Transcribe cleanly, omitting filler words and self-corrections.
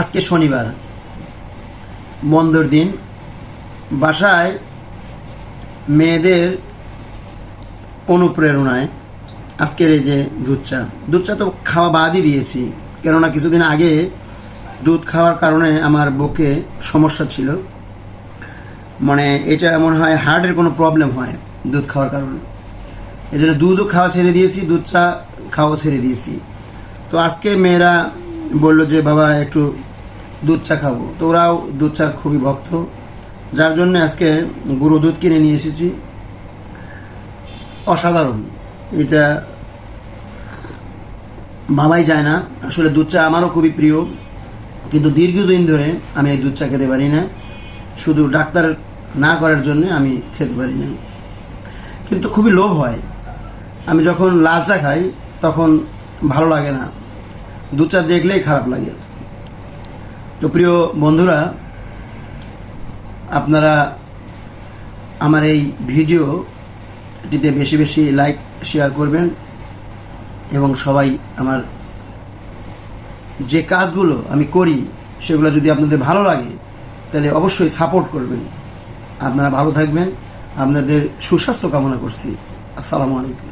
আজকে শনিবার, বন্ধের দিন। বাসায় মেয়েদের অনুপ্রেরণায় আজকের এই যে দুধ চা তো খাওয়া বাদই দিয়েছি, কেননা কিছুদিন আগে দুধ খাওয়ার কারণে আমার বুকে সমস্যা ছিল। মানে এটা মনে হয় হার্টের কোনো প্রবলেম হয় দুধ খাওয়ার কারণে। এই জন্য দুধও খাওয়া ছেড়ে দিয়েছি, দুধ চা খাওয়া ছেড়ে দিয়েছি। তো আজকে মেয়েরা বলল যে বাবা একটু দুধ চা খাবো, তো ওরাও দুধ চার খুবই ভক্ত, যার জন্য আজকে গুঁড়ো দুধ কিনে নিয়ে এসেছি। অসাধারণ, এটা ভাবাই যায় না। আসলে দুধ চা আমারও খুবই প্রিয়, কিন্তু দীর্ঘদিন ধরে আমি এই দুধ চা খেতে পারি না, শুধু ডাক্তার না করার জন্য আমি খেতে পারি না। কিন্তু খুবই লোভ হয়। আমি যখন লাল চা খাই তখন ভালো লাগে না, দুধ চা দেখলেই খারাপ লাগে। তো প্রিয় বন্ধুরা, আপনারা আমার এই ভিডিওটিতে বেশি বেশি লাইক শেয়ার করবেন এবং সবাই আমার যে কাজগুলো আমি করি সেগুলো যদি আপনাদের ভালো লাগে তাহলে অবশ্যই সাপোর্ট করবেন। আপনারা ভালো থাকবেন, আপনাদের সুস্বাস্থ্য কামনা করছি। আসসালামু আলাইকুম।